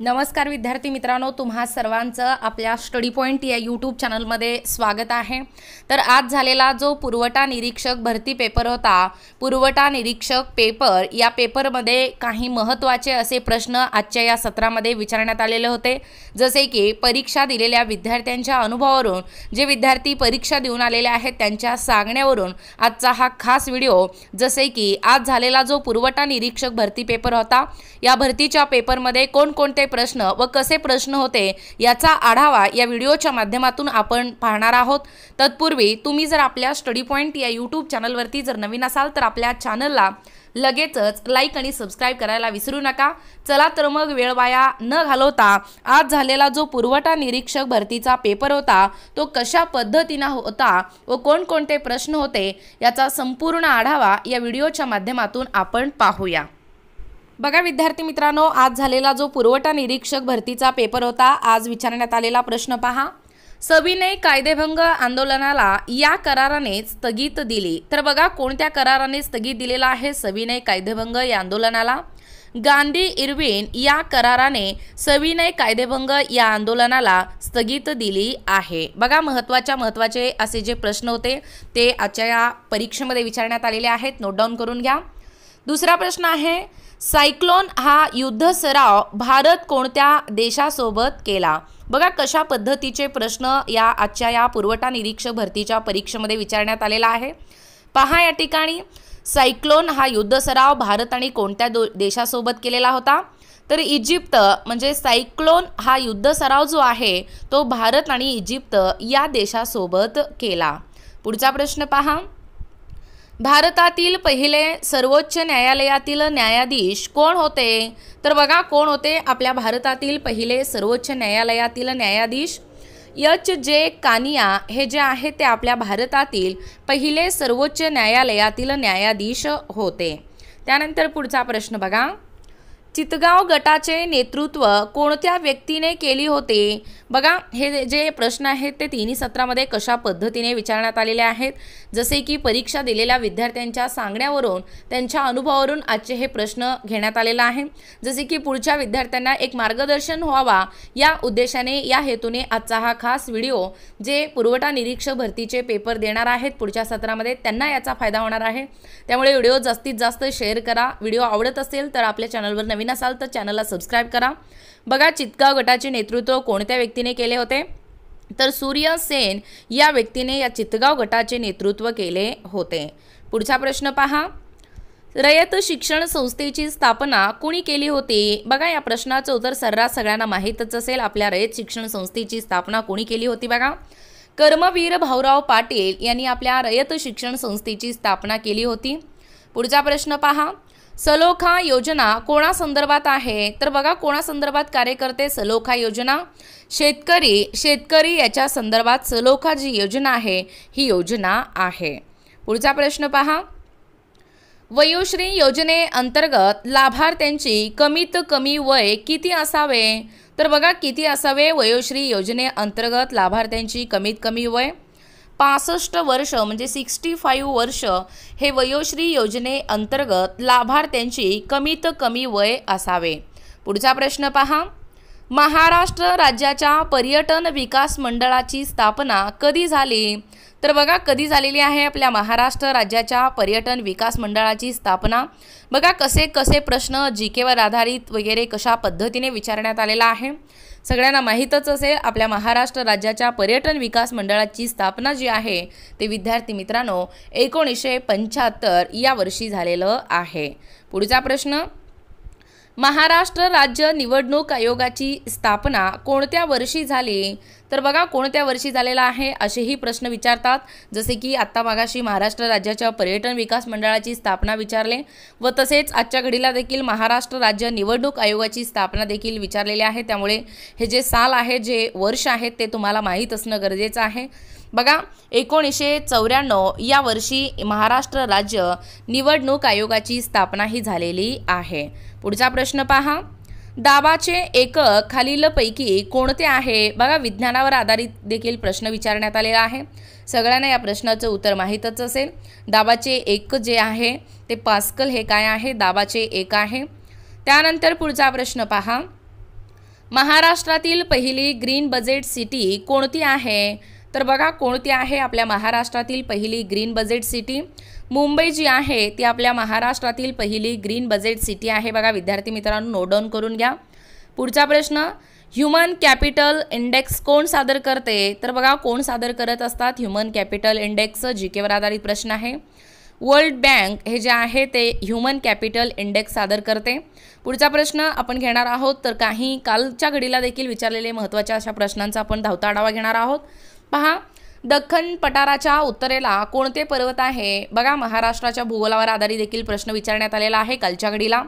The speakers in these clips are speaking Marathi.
नमस्कार विद्यार्थी मित्रांनो, तुम्हा सर्वांचं आपल्या स्टडी पॉइंट या यूट्यूब चॅनलमध्ये स्वागत आहे। तर आज झालेला जो पुरवठा निरीक्षक भरती पेपर होता, पुरवठा निरीक्षक पेपर या पेपरमध्ये काही महत्त्वाचे असे प्रश्न आजच्या या सत्रामध्ये विचारण्यात आलेले होते। जसे की परीक्षा दिलेल्या विद्यार्थ्यांच्या अनुभवावरून, जे विद्यार्थी परीक्षा देऊन आलेले आहेत त्यांच्या सांगण्यावरून आजचा हा खास व्हिडिओ। जसे की आज झालेला जो पुरवठा निरीक्षक भरती पेपर होता, या भरतीच्या पेपरमध्ये कोणकोणते प्रश्न व कसे प्रश्न होते याचा आढावा या व्हिडिओच्या माध्यमातून आपण पाहणार आहोत। तत्पूर्वी तुम्ही जर आपल्या स्टडी पॉइंट या यूट्यूब चॅनलवरती जर नवीन असाल तर आपल्या चॅनलला लगेचच लाईक आणि सबस्क्राइब करायला विसरू नका। चला तर मग वेळ वाया न घालवता आज झालेला जो पुरवठा निरीक्षक भरतीचा पेपर होता तो कशा पद्धतीने होता व कोणकोणते प्रश्न होते याचा संपूर्ण आढावा या व्हिडिओच्या माध्यमातून आपण पाहूया। बघा विद्यार्थी मित्रांनो, आज झालेला जो पुरवठा निरीक्षक भरतीचा पेपर होता, आज विचारण्यात आलेला प्रश्न पहा। सविनय कायदेभंग आंदोलनाला या कराराने स्थगित दिली। तर बघा कोणत्या कराराने स्थगित दिलेला आहे सविनय कायदेभंग या आंदोलनाला? गांधी इर्विन या कराराने सविनय कायदेभंग या आंदोलनाला स्थगित दिली आहे। बघा महत्त्वाचे असे जे प्रश्न होते ते आजच्या या परीक्षेमध्ये विचारण्यात आलेले आहेत, नोट डाऊन करून घ्या। दुसरा प्रश्न आहे, सायक्लोन हा युद्ध सराव भारत कोणत्या देशासोबत केला? बघा कशा पद्धतीचे प्रश्न या आजच्या या पुरवठा निरीक्षक भरतीच्या परीक्षेमध्ये विचारण्यात आलेला आहे। पहा या ठिकाणी सायक्लोन हा युद्ध सराव भारत आणि कोणत्या देशासोबत केलेला होता? तर इजिप्त, म्हणजे सायक्लोन हा युद्ध सराव जो आहे तो भारत आणि इजिप्त या देशासोबत केला। पुढचा प्रश्न पहा, भारतातील पहिले सर्वोच्च न्यायालयातील न्यायाधीश कोण होते? तर बघा कोण होते आपल्या भारतातील पहिले सर्वोच्च न्यायालयातील न्यायाधीश? एच.जे. कानिया हे जे आहे ते आपल्या भारतातील पहिले सर्वोच्च न्यायालयातील न्यायाधीश होते। त्यानंतर पुढचा प्रश्न बघा, चितगाव गटाचे नेतृत्व कोणत्या व्यक्तीने केली होते? बघा हे जे प्रश्न आहेत ते तिन्ही सत्रामध्ये कशा पद्धतीने विचारण्यात आलेले आहेत। जसे की परीक्षा दिलेल्या विद्यार्थ्यांच्या सांगण्यावरून, त्यांच्या अनुभवावरून आजचे हे प्रश्न घेण्यात आलेला आहे। जसे की पुढच्या विद्यार्थ्यांना एक मार्गदर्शन व्हावा या उद्देशाने, या हेतूने आजचा हा खास व्हिडिओ जे पुरवठा निरीक्षक भरतीचे पेपर देणार आहेत पुढच्या सत्रामध्ये त्यांना याचा फायदा होणार आहे। त्यामुळे व्हिडिओ जास्तीत जास्त शेअर करा। व्हिडिओ आवडत असेल तर आपल्या चॅनलवर नवीन असाल तर चॅनलला सबस्क्राइब करा। बघा चितगाव गटाचे नेतृत्व कोणत्या व्यक्तीने केले होते? तर सूर्य सेन या व्यक्तीने या चितगाव गटाचे नेतृत्व केले होते। पुढचा प्रश्न पहा, रयत शिक्षण संस्थेची स्थापना कोणी केली होती? बघा या प्रश्नाचं उत्तर सर्रास सगळ्यांना माहीतच असेल। आपल्या रयत शिक्षण संस्थेची स्थापना कोणी केली होती? बघा कर्मवीर भाऊराव पाटील यांनी आपल्या रयत शिक्षण संस्थेची स्थापना केली होती। पुढचा प्रश्न पहा, सलोखा योजना कोणासंदर्भात आहे? तर बघा कोणासंदर्भात कार्य करते सलोखा योजना? शेतकरी याच्या संदर्भात सलोखा जी योजना आहे ही योजना आहे। पुढचा प्रश्न पहा, वयोश्री योजनेअंतर्गत लाभार्थ्यांची कमीत कमी वय किती असावे? तर बघा किती असावे वयोश्री योजनेअंतर्गत लाभार्थ्यांची कमीत कमी वय? 65 वर्ष, म्हणजे 65 वर्ष हे वयोश्री योजनेअंतर्गत लाभार्थ्यांची कमीत कमी वय असावे। पुढचा प्रश्न पहा, महाराष्ट्र राज्याच्या पर्यटन विकास मंडळाची स्थापना कधी झाली? तर बघा कधी झालेली आहे आपल्या महाराष्ट्र राज्याच्या पर्यटन विकास मंडळाची स्थापना? बघा कसे कसे प्रश्न जीकेवर आधारित वगैरे कशा पद्धतीने विचारण्यात आलेला आहे। सगळ्यांना माहीतच असेल आपल्या महाराष्ट्र राज्याच्या पर्यटन विकास मंडळाची स्थापना जी आहे ते विद्यार्थी मित्रांनो 1975 या वर्षी झालेलं आहे। पुढचा प्रश्न, महाराष्ट्र राज्य निवडणूक आयोगाची स्थापना कोणत्या वर्षी झाली? तर बघा कोणत्या वर्षी झालेला आहे असेही प्रश्न विचारतात। जसे की आत्ता मागाशी महाराष्ट्र राज्याच्या पर्यटन विकास मंडळाची स्थापना विचारले व तसेच आजच्या घडीला देखील महाराष्ट्र राज्य निवडणूक आयोगाची स्थापना देखील विचारलेली आहे। त्यामुळे हे जे साल आहे, जे वर्ष आहेत ते तुम्हाला माहीत असणं गरजेचं आहे। बघा 1994 या वर्षी महाराष्ट्र राज्य निवडणूक आयोगाची स्थापना ही झालेली आहे। पुढचा प्रश्न पहा, दाबाचे एकक खालीलपैकी कोणते आहे? बघा विज्ञानावर आधारित देखील प्रश्न विचारण्यात आलेला आहे। सगळ्यांना या प्रश्नाचं उत्तर माहीतच असेल। दाबाचे एकक जे आहे ते पास्कल हे काय आहे? दाबाचे एकक आहे। त्यानंतर पुढचा प्रश्न पहा, महाराष्ट्रातील पहिली ग्रीन बजेट सिटी कोणती आहे? तर बघा कोणती आहे आपल्या महाराष्ट्रातील पहिली ग्रीन बजेट सिटी? मुंबई जी आहे ती आपल्या महाराष्ट्रातील पहिली ग्रीन बजेट सिटी आहे बघा विद्यार्थी मित्रांनो, नोट डाऊन करून घ्या। पुढचा प्रश्न, ह्यूमन कॅपिटल इंडेक्स कोण सादर करते? तर बघा कोण सादर करत असतात ह्यूमन कॅपिटल इंडेक्स? जीकेवर आधारित प्रश्न आहे। वर्ल्ड बँक हे जे आहे ते ह्यूमन कॅपिटल इंडेक्स सादर करते। पुढचा प्रश्न आपण घेणार आहोत तर काही कालच्या घडीला देखील विचारलेले महत्त्वाच्या अशा प्रश्नांचा आपण धावता आढावा घेणार आहोत। पहा, दख्खन पठाराच्या उत्तरेला कोणते पर्वत आहे? बघा महाराष्ट्राच्या भूगोलावर आधारित देखील प्रश्न विचारण्यात आलेला आहे कालच्या घडीला।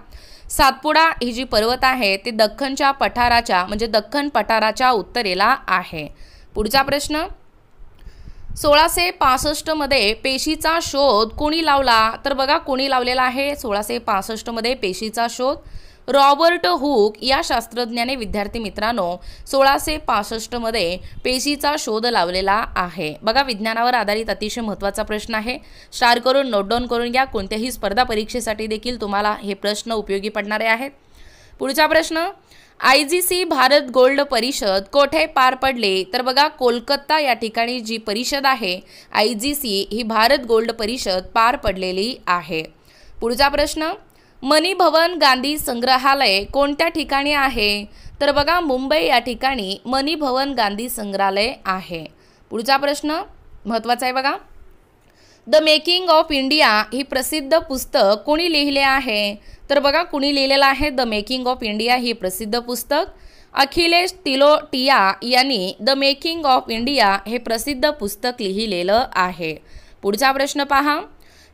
सातपुडा ही जी पर्वत आहे ते दख्खनच्या पठाराच्या म्हणजे दख्खन पठाराच्या उत्तरेला आहे। पुढचा प्रश्न, 1665 मध्ये पेशीचा शोध कोणी लावला? तर बघा कोणी लावलेला आहे 1665 मध्ये पेशीचा शोध? रॉबर्ट हुक या शास्त्रज्ञाने विद्यार्थी मित्रांनो 1665 मध्ये पेशीचा शोध लावलेला आहे। बघा विज्ञानावर आधारित अतिशय महत्त्वाचा प्रश्न आहे, स्टार करून नोट डाऊन करून घ्या। कोणत्याही स्पर्धा परीक्षेसाठी देखील तुम्हाला हे प्रश्न उपयोगी पडणारे आहेत। पुढचा प्रश्न, IGC भारत गोल्ड परिषद कोठे पार पडले? तर बघा कोलकाता या ठिकाणी जी परिषद आहे IGC ही भारत गोल्ड परिषद पार पडलेली आहे। पुढचा प्रश्न, मनी भवन गांधी संग्रहालय कोणत्या ठिकाणी आहे? तर बघा मुंबई या ठिकाणी मनी भवन गांधी संग्रहालय आहे। पुढचा प्रश्न महत्त्वाचा आहे बघा, द मेकिंग ऑफ इंडिया ही प्रसिद्ध पुस्तक कोणी लिहिले आहे? तर बघा कुणी लिहिलेलं आहे द मेकिंग ऑफ इंडिया ही प्रसिद्ध पुस्तक? अखिलेश तिलोटिया यांनी द मेकिंग ऑफ इंडिया हे प्रसिद्ध पुस्तक लिहिलेलं आहे। पुढचा प्रश्न पहा,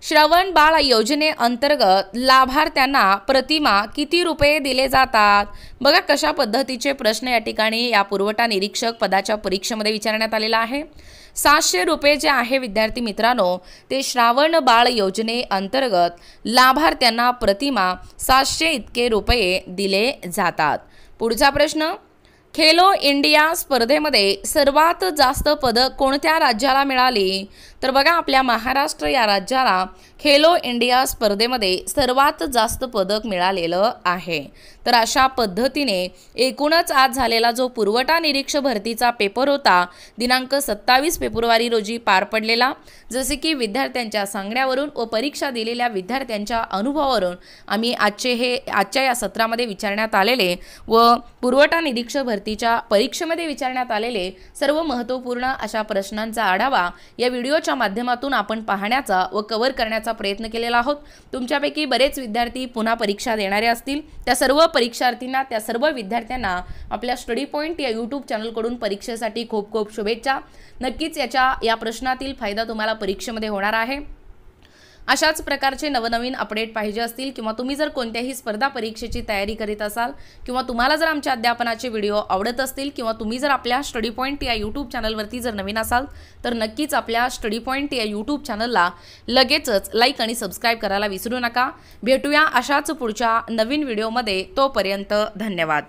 श्रवण बाळ योजनेअंतर्गत लाभार्थ्यांना प्रतिमा किती रुपये दिले जातात? बघा कशा पद्धतीचे प्रश्न या ठिकाणी या पुरवठा निरीक्षक पदाच्या परीक्षेमध्ये विचारण्यात आलेला आहे। 700 रुपये जे आहे विद्यार्थी मित्रांनो ते श्रावण बाळ योजनेअंतर्गत लाभार्थ्यांना प्रतिमा 700 इतके रुपये दिले जातात। पुढचा प्रश्न, खेलो इंडिया स्पर्धेमध्ये सर्वात जास्त पदक कोणत्या राज्याला मिळाली? तर बघा आपल्या महाराष्ट्र या राज्याला खेलो इंडिया स्पर्धेमध्ये सर्वात जास्त पदक मिळालेलं आहे। तर अशा पद्धतीने एकूणच आज झालेला जो पुरवठा निरीक्षक भरतीचा पेपर होता दिनांक 27 फेब्रुवारी रोजी पार पडलेला, जसे की विद्यार्थ्यांच्या सांगण्यावरून व परीक्षा दिलेल्या विद्यार्थ्यांच्या अनुभवावरून आम्ही आजच्या या सत्रामध्ये विचारण्यात आलेले व पुरवठा निरीक्षक भरतीच्या परीक्षेमध्ये विचारण्यात आलेले सर्व महत्त्वपूर्ण अशा प्रश्नांचा आढावा या व्हिडिओच्या माध्यमातून आपण पाहण्याचा व कव्हर करण्याचा प्रयत्न केलेला आहोत। तुमच्यापैकी बरेच विद्यार्थी पुन्हा परीक्षा देणारे असतील, त्या सर्व परीक्षार्थींना त्या सर्व विद्यार्थ्यांना आपल्या स्टडी पॉइंट या यूट्यूब चॅनलकडून परीक्षेसाठी खूप खूप शुभेच्छा। नक्कीच या प्रश्नातील फायदा तुम्हाला परीक्षेमध्ये होणार आहे। अशाच प्रकारचे नवनवीन अपडेट पाहिजे असतील किंवा तुम्ही जर कोणत्याही स्पर्धा परीक्षेची तयारी करीत असाल किंवा तुम्हाला जर आमच्या अध्यापनाचे व्हिडिओ आवडत असतील किंवा तुम्ही जर आपल्या स्टडी पॉइंट या यूट्यूब चॅनलवरती जर नवीन असाल तर नक्कीच आपल्या स्टडी पॉइंट या यूट्यूब चॅनलला लगेचच लाईक आणि सबस्क्राईब करायला विसरू नका। भेटूया अशाच पुढच्या नवीन व्हिडिओमध्ये, तोपर्यंत धन्यवाद।